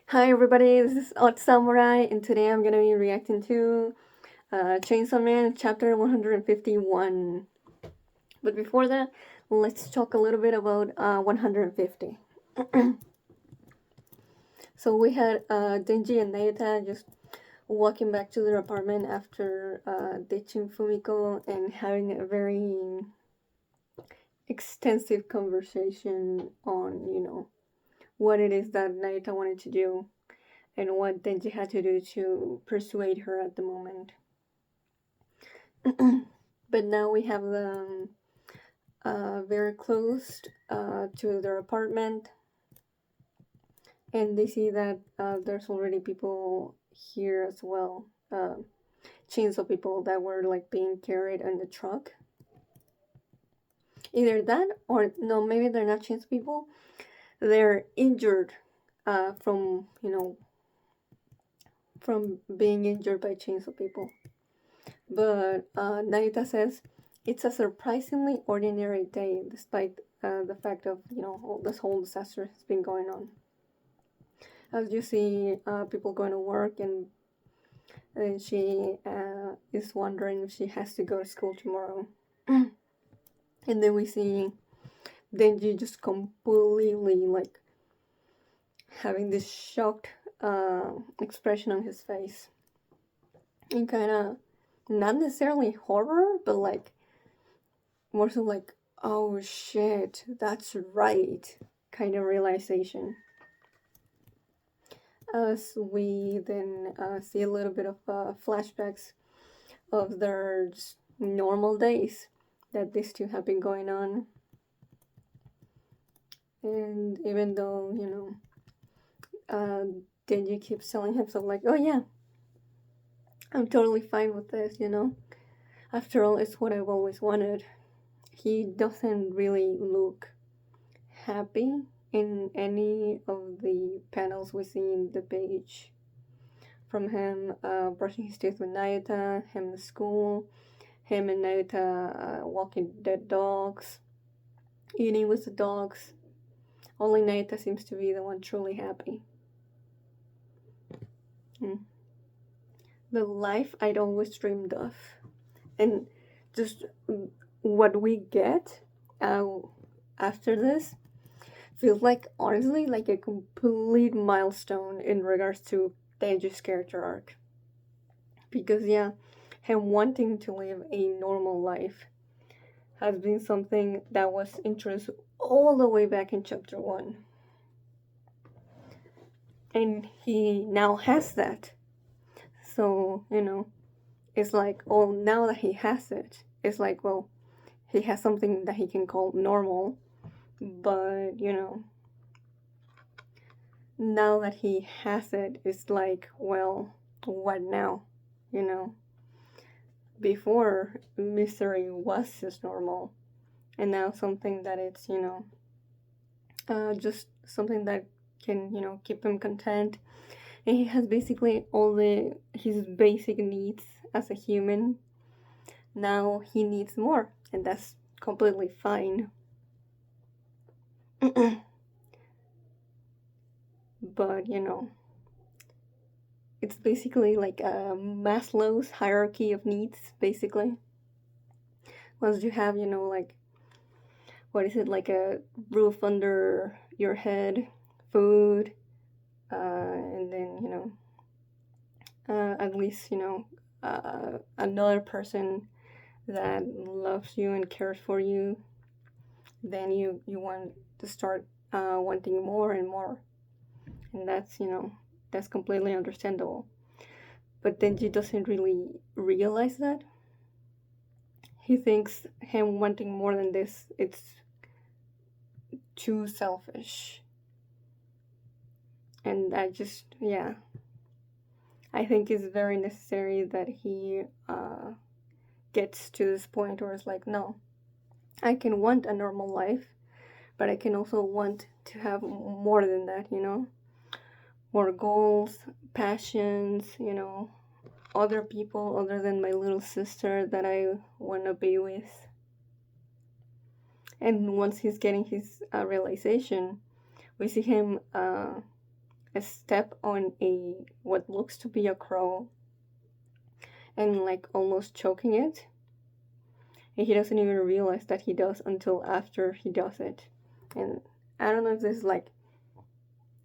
Hi everybody, this is Odd Samurai, and today I'm gonna be reacting to Chainsaw Man chapter 151. But before that, let's talk a little bit about 150. So we had Denji and Nayata just walking back to their apartment after ditching Fumiko and having a very extensive conversation on, what it is that Nayata wanted to do and what Denji had to do to persuade her at the moment. But now we have them very close to their apartment, and they see that there's already people here as well. Chainsaw people that were like being carried in the truck. Either that or no, maybe they're not chainsaw people. They're injured from from being injured by chainsaw people. But Narita says it's a surprisingly ordinary day, despite the fact of all this whole disaster has been going on. As you see, people going to work, and she is wondering if she has to go to school tomorrow. And then we see Denji just completely like having this shocked expression on his face, and kind of not necessarily horror, but like more so like, oh shit, that's right, kind of realization. As we then see a little bit of flashbacks of their just normal days that these two have been going on. And even though, Denji keeps telling himself, like, oh yeah, I'm totally fine with this. After all, it's what I've always wanted. He doesn't really look happy in any of the panels we see in the page. From him brushing his teeth with Nayata, him in school, him and Nayata walking dead dogs, eating with the dogs. Only Nayata seems to be the one truly happy. Mm. The life I'd always dreamed of. And just what we get after this feels like, honestly, like a complete milestone in regards to Denji's character arc. Because, yeah, him wanting to live a normal life has been something that was introduced all the way back in chapter 1. And he now has that. So, it's like, oh, now that he has it, it's like, well, he has something that he can call normal. But, now that he has it, it's like, well, what now? You know? Before, misery was his normal. And now something that it's, just something that can, keep him content. And he has basically all his basic needs as a human. Now he needs more, and that's completely fine. But it's basically like Maslow's hierarchy of needs. Basically, once you have, like, what is it, like a roof under your head, food, and then at least another person that loves you and cares for you, then you want to start wanting more and more, and that's completely understandable. But Denji doesn't really realize that. He thinks him wanting more than this, it's too selfish. And I think it's very necessary that he gets to this point where it's like, no, I can want a normal life, but I can also want to have more than that, more goals, passions, other people other than my little sister that I want to be with. And once he's getting his realization, we see him step on a what looks to be a crow and like almost choking it. And he doesn't even realize that he does until after he does it. And I don't know if this is like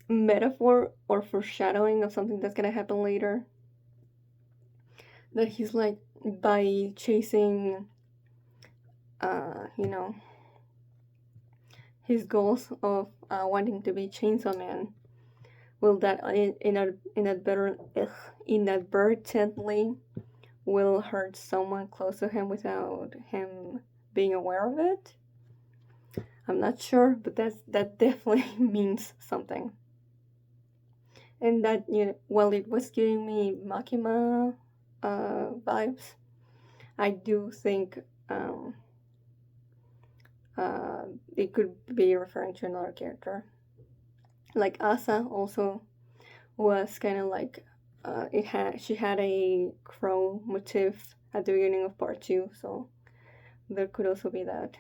metaphor or foreshadowing of something that's gonna happen later. That he's like, by chasing, you know, his goals of wanting to be Chainsaw Man, will that inadvertently will hurt someone close to him without him being aware of it? I'm not sure, but that definitely means something. And that, you know, while it was giving me Makima vibes, I do think it could be referring to another character. Like Asa also was kind of like she had a crow motif at the beginning of part 2, so there could also be that.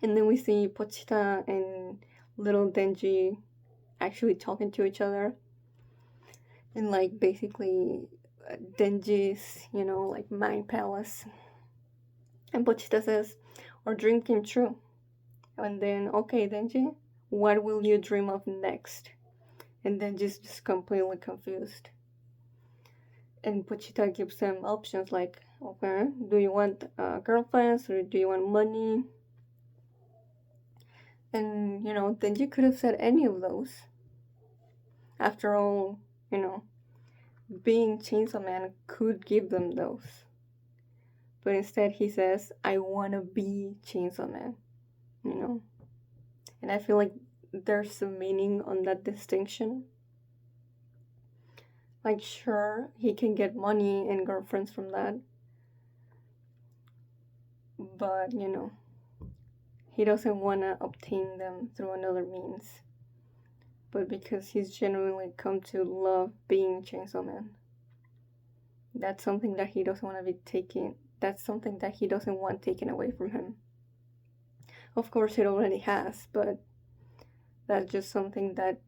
And then we see Pochita and little Denji actually talking to each other, and like basically Denji's, you know, like mind palace. And Pochita says, "Our dream came true." And then, okay, Denji, what will you dream of next? And Denji's just completely confused. And Pochita gives them options like, okay, do you want girlfriends or do you want money? And, you know, Denji could have said any of those. After all, you know, being Chainsaw Man could give them those. But instead he says, I want to be Chainsaw Man, you know? And I feel like there's some meaning on that distinction. Like, sure, he can get money and girlfriends from that. But, you know, he doesn't want to obtain them through another means. But because he's genuinely come to love being Chainsaw Man. That's something that he doesn't want to be taken. That's something that he doesn't want taken away from him. Of course, it already has, but that's just something that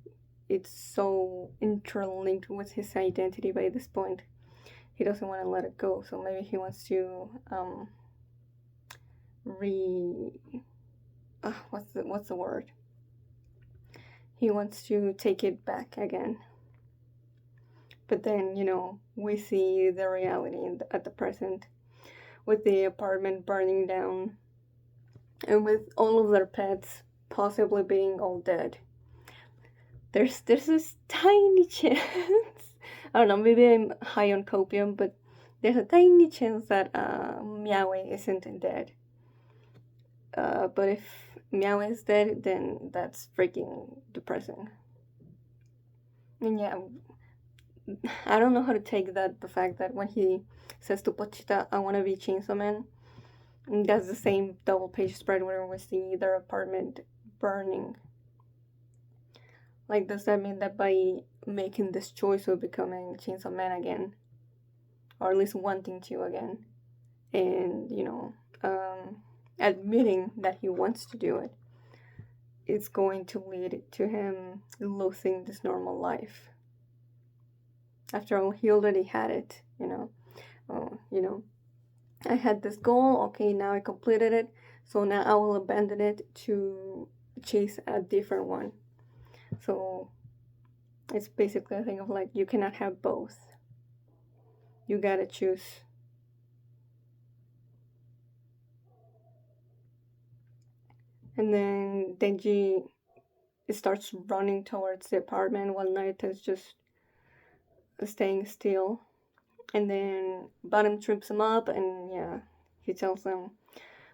it's so interlinked with his identity by this point. He doesn't want to let it go, so maybe he wants to what's the word? He wants to take it back again. But then, you know, we see the reality at the present, with the apartment burning down, and with all of their pets possibly being all dead. There's this tiny chance. I don't know, maybe I'm high on copium, but there's a tiny chance that Meowie isn't dead. But if Meowie is dead, then that's freaking depressing. And yeah, I don't know how to take that, the fact that when he says to Pochita, I want to be Chainsaw Man, and that's the same double page spread where we see their apartment burning. Like, does that mean that by making this choice of becoming Chainsaw Man again, or at least wanting to again, and, you know, admitting that he wants to do it, it's going to lead to him losing this normal life? After all, he already had it, you know. You know, I had this goal, okay, now I completed it, so now I will abandon it to chase a different one. So it's basically a thing of like, you cannot have both. You gotta choose. And then Denji starts running towards the apartment while Naruto is just staying still. And then Bottom trips him up, and yeah, he tells them,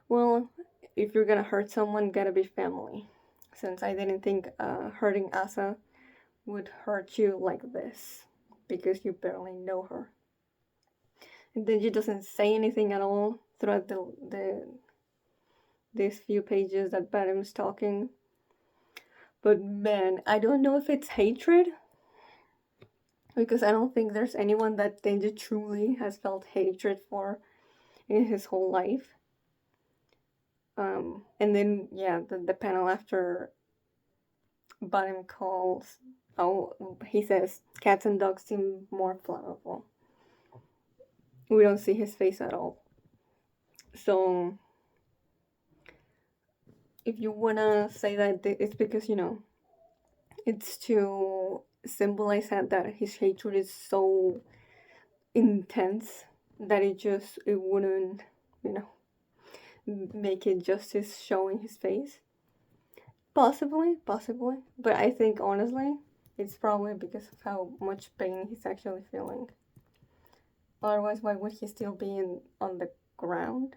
well, if you're gonna hurt someone, gotta be family. Since I didn't think hurting Asa would hurt you like this, because you barely know her. And Denji doesn't say anything at all throughout these few pages that Bottom's talking. But man, I don't know if it's hatred, because I don't think there's anyone that Denji truly has felt hatred for in his whole life. And then, yeah, the panel after Bottom calls Oh, he says cats and dogs seem more flammable. We don't see his face at all. So if you wanna say that it's because it's to symbolize that his hatred is so intense that it wouldn't you know make it justice showing his face. Possibly, but I think honestly, it's probably because of how much pain he's actually feeling. Otherwise, why would he still be on the ground?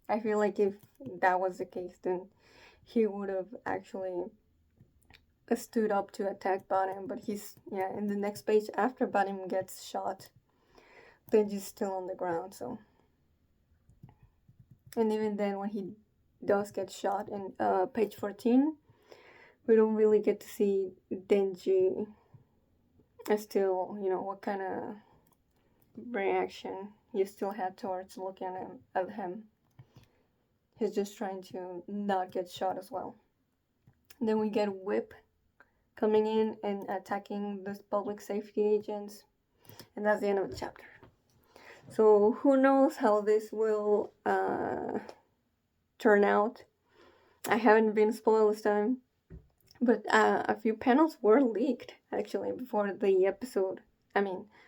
I feel like if that was the case, then he would have actually stood up to attack Bottom. But he's, yeah, in the next page after Bottom gets shot, Denji's still on the ground. So, and even then, when he does get shot in page 14, we don't really get to see Denji still, what kind of reaction he still had towards looking at him. He's just trying to not get shot as well. Then we get Whip coming in and attacking the public safety agents, and that's the end of the chapter. So who knows how this will turn out. I haven't been spoiled this time, but a few panels were leaked actually before the episode.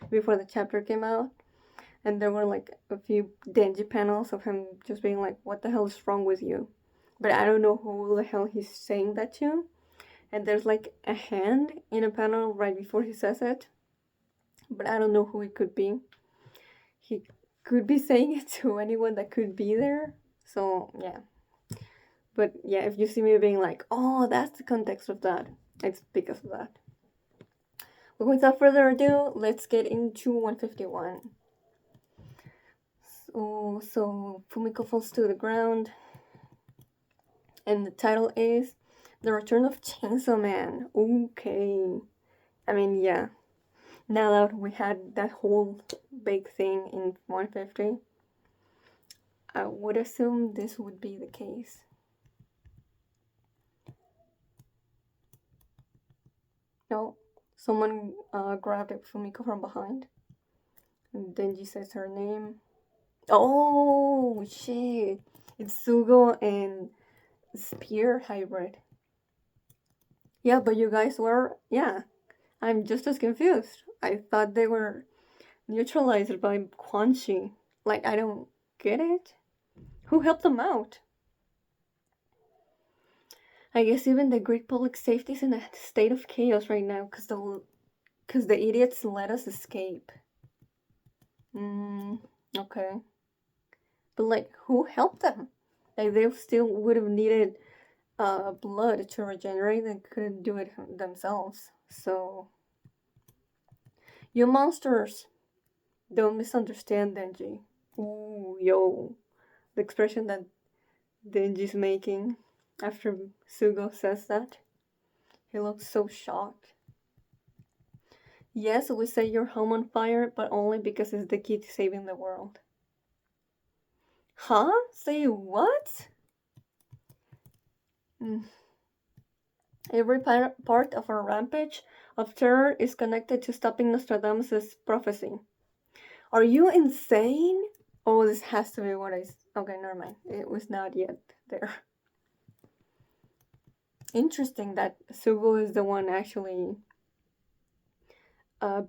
Before the chapter came out, and there were like a few Denji panels of him just being like, "What the hell is wrong with you?" But I don't know who the hell he's saying that to. And there's like a hand in a panel right before he says it, but I don't know who it could be. He could be saying it to anyone that could be there. So yeah. But yeah, if you see me being like, "Oh, that's the context of that," it's because of that. But without further ado, let's get into 151. So Fumiko falls to the ground, and the title is The Return of Chainsaw Man. Okay. Yeah. Now that we had that whole big thing in 150, I would assume this would be the case. No, someone grabbed Fumiko from behind. And Denji says her name. Oh, shit. It's Sugo and Spear hybrid. Yeah, but you guys were... Yeah, I'm just as confused. I thought they were neutralized by Quan Chi. Like, I don't get it. Who helped them out? I guess even the Greek public safety is in a state of chaos right now because the idiots let us escape. Okay. But like, who helped them? Like, they still would have needed blood to regenerate and couldn't do it themselves. So, you monsters, don't misunderstand Denji. Ooh, yo. The expression that Denji's making after Sugo says that. He looks so shocked. Yes, we set your home on fire, but only because it's the key to saving the world. Huh? Say what? Every part of our rampage of terror is connected to stopping Nostradamus' prophecy. Are you insane? Oh, this has to be what I... Okay, never mind. It was not yet there. Interesting that Sugo is the one actually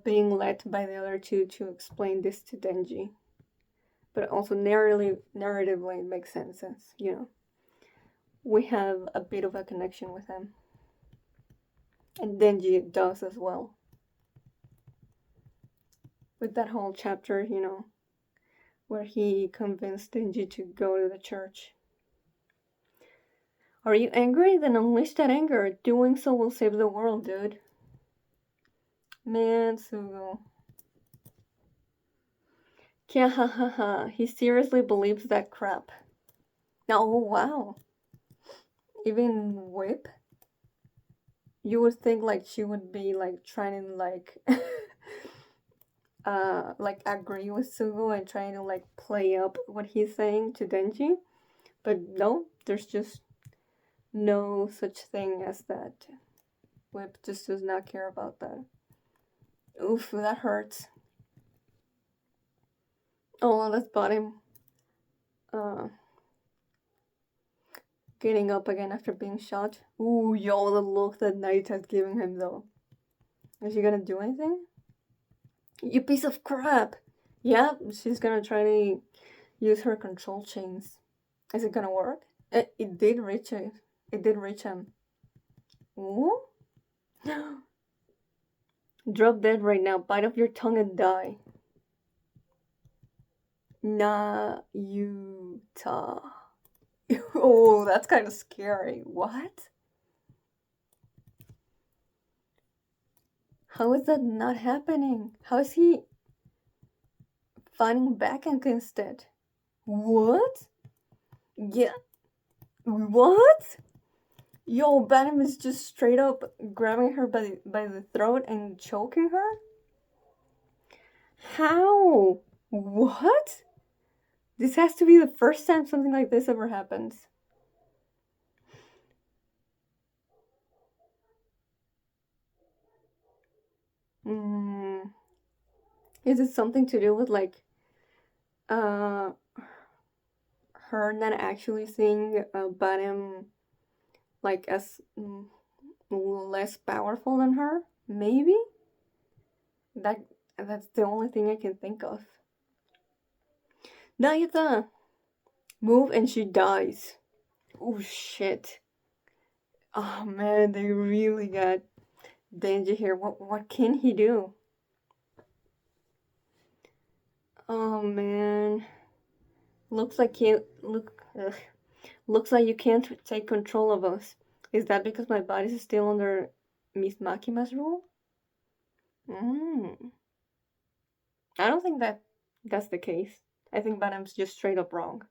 being led by the other two to explain this to Denji. But also narratively it makes sense since, we have a bit of a connection with him. And Denji does as well. With that whole chapter, where he convinced Denji to go to the church. Are you angry? Then unleash that anger. Doing so will save the world, dude. Man, Sugo. Kyahahaha. He seriously believes that crap. Oh, wow. Even Whip? You would think like she would be like trying to like like agree with Sugo and trying to like play up what he's saying to Denji. But no, there's just no such thing as that. Whip just does not care about that. Oof, that hurts. Oh, well, that's Bottom uh, getting up again after being shot. Ooh, yo, the look that Narita's giving him though. Is she gonna do anything? You piece of crap! Yep, she's gonna try to use her control chains. Is it gonna work? It did reach it. It did reach him. Ooh? Drop dead right now. Bite off your tongue and die. Yuta. Oh, that's kind of scary. What? How is that not happening? How is he fighting back against it? What? Yeah. What? Yo, Venom is just straight up grabbing her by the throat and choking her? How? What? This has to be the first time something like this ever happens. Mm. Is it something to do with like uh her not actually seeing Bottom like as less powerful than her? Maybe? That that's the only thing I can think of. Nayata! Move and she dies. Oh shit. Oh man, they really got Denji here. What can he do? Oh man. Looks like you look ugh. Looks like you can't take control of us. Is that because my body is still under Miss Makima's rule? Mm. I don't think that's the case. I think Bottom's just straight up wrong.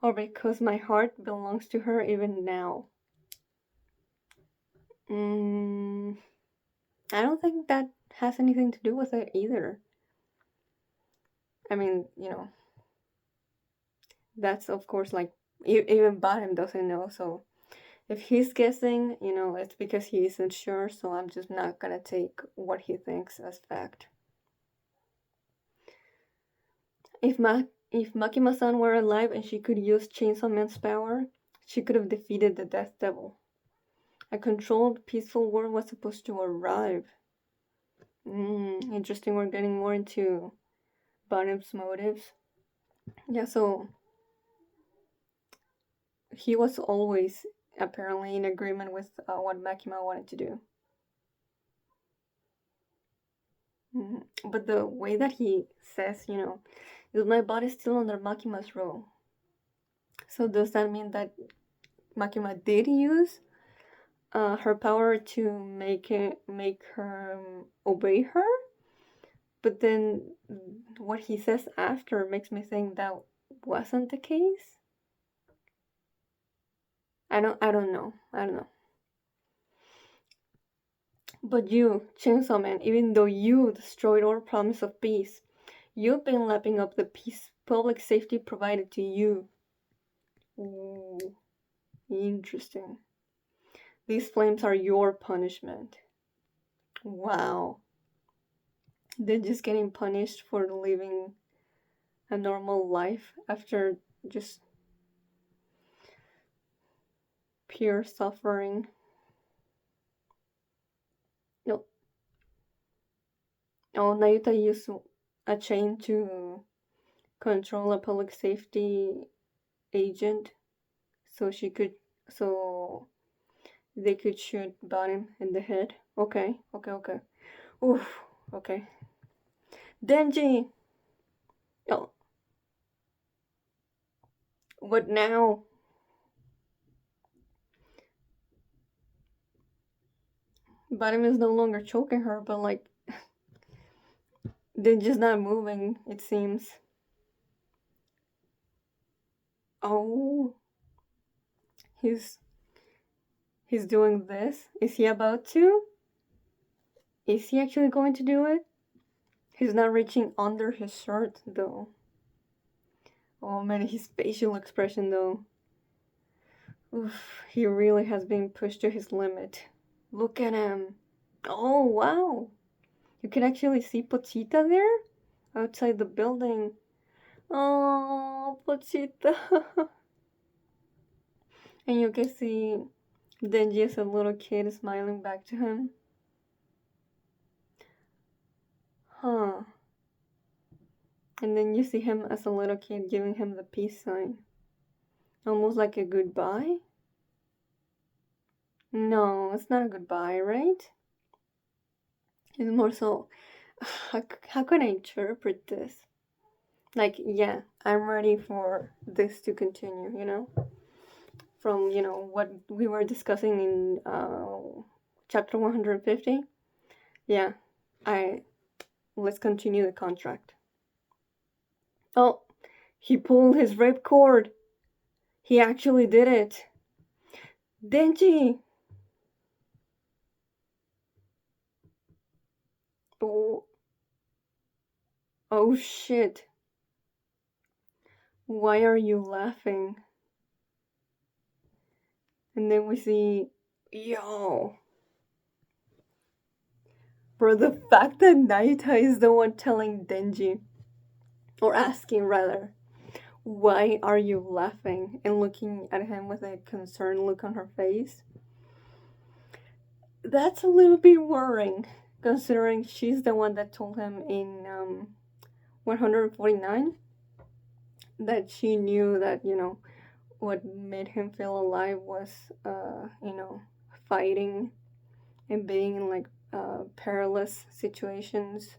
Or because my heart belongs to her even now. Mm. I don't think that has anything to do with it either. I mean, that's of course like even Bottom doesn't know. So if he's guessing, it's because he isn't sure. So I'm just not gonna take what he thinks as fact. If Makima-san were alive and she could use Chainsaw Man's power, she could have defeated the Death Devil. A controlled, peaceful world was supposed to arrive. Interesting. We're getting more into Bottom's motives. Yeah, so he was always apparently in agreement with what Makima wanted to do. But the way that he says, is my body still under Makima's rule? So does that mean that Makima did use her power to make her obey her? But then what he says after makes me think that wasn't the case. I don't know. But you, Chainsaw Man, even though you destroyed our promise of peace, you've been lapping up the peace public safety provided to you. Ooh, interesting. These flames are your punishment. Wow. They're just getting punished for living a normal life after just pure suffering. No. Oh, Nayuta used a chain to control a public safety agent so they could shoot Bottom in the head. Okay. Oof, okay. Denji! Oh, what now? Bottom is no longer choking her, but like, they're just not moving, it seems. Oh, he's doing this. Is he about to? Is he actually going to do it? He's not reaching under his shirt though. Oh man, his facial expression though. Oof, he really has been pushed to his limit. Look at him. Oh, wow. You can actually see Pochita there outside the building. Oh, Pochita. And you can see Denji as a little kid smiling back to him. Huh. And then you see him as a little kid giving him the peace sign. Almost like a goodbye? No, it's not a goodbye, right? It's more so, how can I interpret this? Like, yeah, I'm ready for this to continue, you know? From, you know, what we were discussing in chapter 150. Yeah, let's continue the contract. Oh, he pulled his ripcord. He actually did it. Denji! Oh, oh shit. Why are you laughing? And then we see, yo. Bro, the fact that Naita is the one telling Denji, or asking rather, why are you laughing? And looking at him with a concerned look on her face. That's a little bit worrying, considering she's the one that told him in 149 that she knew that, you know, what made him feel alive was, you know, fighting and being in like perilous situations.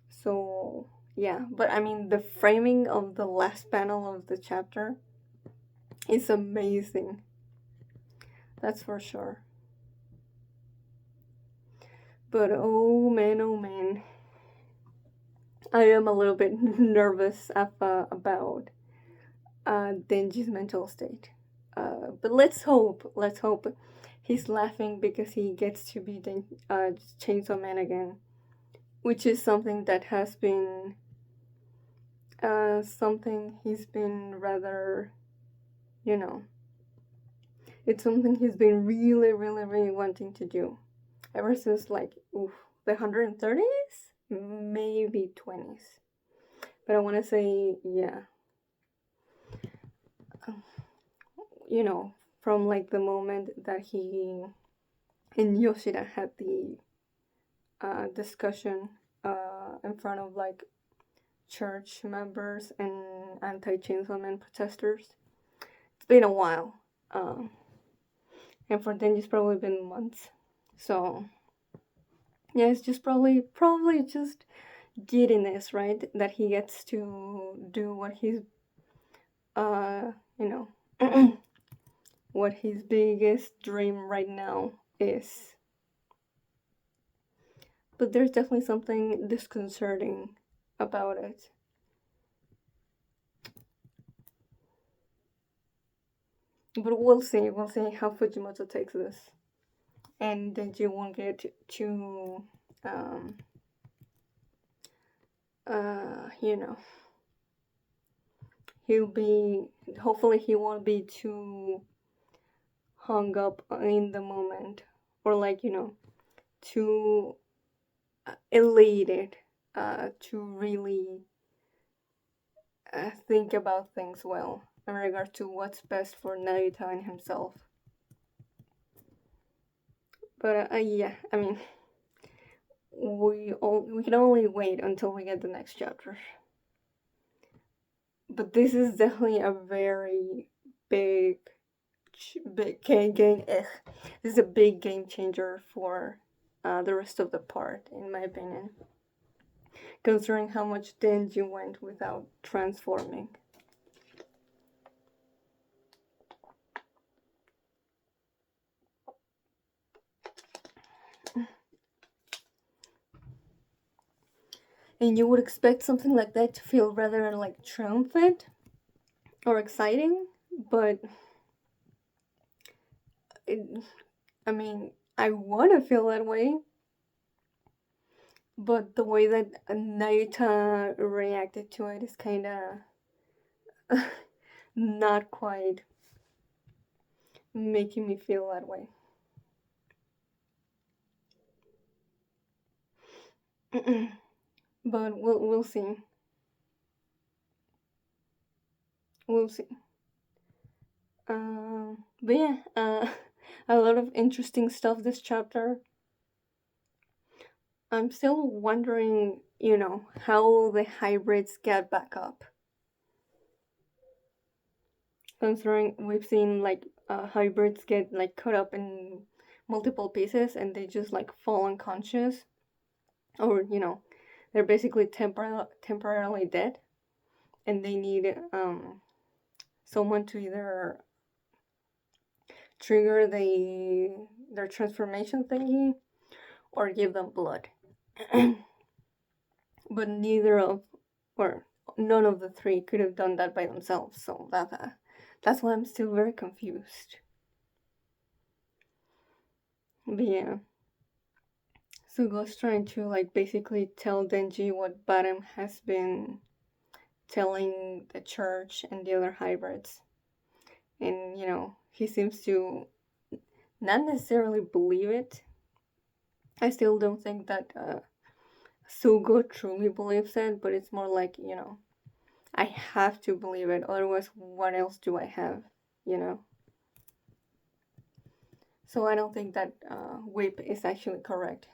So, yeah, but I mean, the framing of the last panel of the chapter is amazing. That's for sure. But oh man, I am a little bit nervous about Denji's mental state. But let's hope he's laughing because he gets to be Chainsaw Man again, which is something that has been something he's been rather, you know, it's something he's been really wanting to do ever since like the 130s, maybe 20s. But I want to say, yeah, you know, from like the moment that he and Yoshida had the discussion in front of like church members and anti-Chainsaw Man protesters. It's been a while. And for Denji, it's probably been months. So, yeah, it's just probably just giddiness, right? That he gets to do what he's, you know, what his biggest dream right now is. But there's definitely something disconcerting about it. But we'll see how Fujimoto takes this. And Denji won't get too, you know, hopefully he won't be too hung up in the moment. Or like, you know, too elated to really think about things well in regard to what's best for Narita and himself. But yeah, I mean, we can only wait until we get the next chapter. But this is definitely a very big game. This is a big game changer for the rest of the part, in my opinion. Considering how much Denji went without transforming. And you would expect something like that to feel rather like triumphant or exciting, but I mean, I want to feel that way, but the way that Naita reacted to it is kind of not quite making me feel that way. But we'll see. We'll see. But yeah, a lot of interesting stuff this chapter. I'm still wondering, how the hybrids get back up. Considering we've seen like hybrids get like cut up in multiple pieces and they just like fall unconscious, or they're basically temporarily dead, and they need someone to either trigger their transformation thingy or give them blood. But none of the three could have done that by themselves, so that's why I'm still very confused. But yeah. So Ghost trying to like basically tell Denji what Bottom has been telling the church and the other hybrids. And he seems to not necessarily believe it. I still don't think that Sugo truly believes it, but it's more like, I have to believe it, otherwise what else do I have, So I don't think that Whip is actually correct.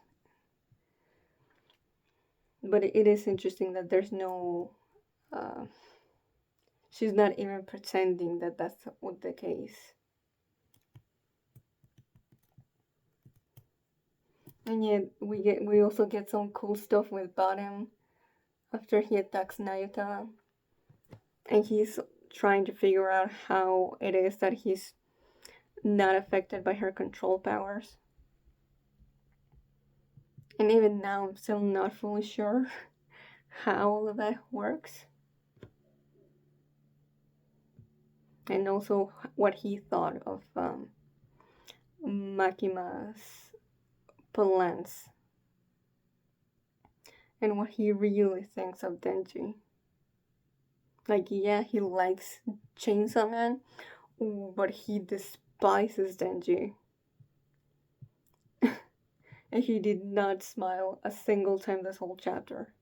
But it is interesting that there's no... she's not even pretending that that's the case. And yet we also get some cool stuff with Bottom after he attacks Nayuta. And he's trying to figure out how it is that he's not affected by her control powers. And even now, I'm still not fully sure how all of that works. And also what he thought of Makima's plans. And what he really thinks of Denji. Like, yeah, he likes Chainsaw Man, but he despises Denji. And he did not smile a single time this whole chapter.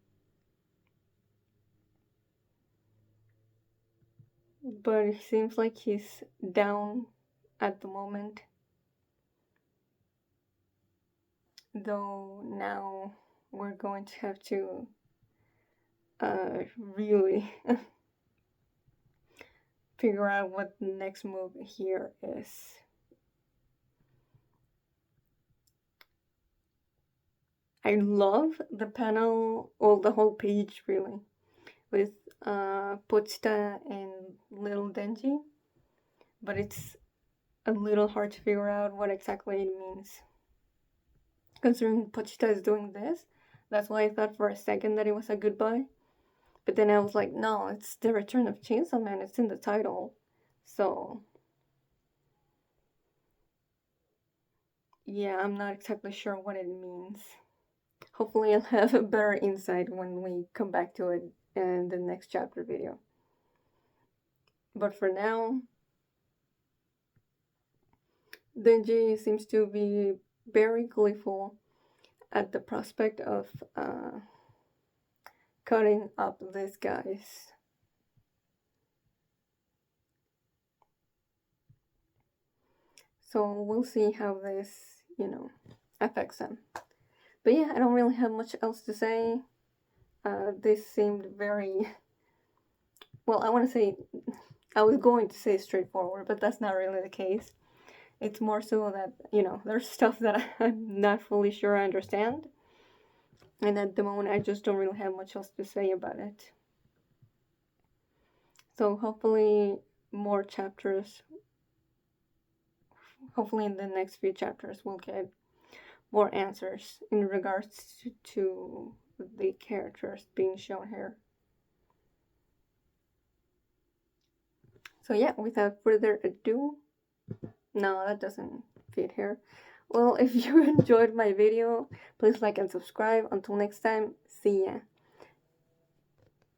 But it seems like he's down at the moment. Though now we're going to have to really figure out what the next move here is. I love the panel, or the whole page really, with Pochita and little Denji, but it's a little hard to figure out what exactly it means. Considering Pochita is doing this, that's why I thought for a second that it was a goodbye. But then I was like, no, it's the return of Chainsaw Man, it's in the title. So yeah, I'm not exactly sure what it means. Hopefully I'll have a better insight when we come back to it in the next chapter video. But for now, Denji seems to be very gleeful at the prospect of cutting up these guys. So we'll see how this, affects them. But yeah, I don't really have much else to say. This seemed very... Well, I was going to say straightforward, but that's not really the case. It's more so that, there's stuff that I'm not fully sure I understand. And at the moment, I just don't really have much else to say about it. So hopefully more chapters, hopefully in the next few chapters, we'll get more answers in regards to the characters being shown here. So yeah, without further ado, no, that doesn't fit here. Well, if you enjoyed my video, please like and subscribe. Until next time, see ya.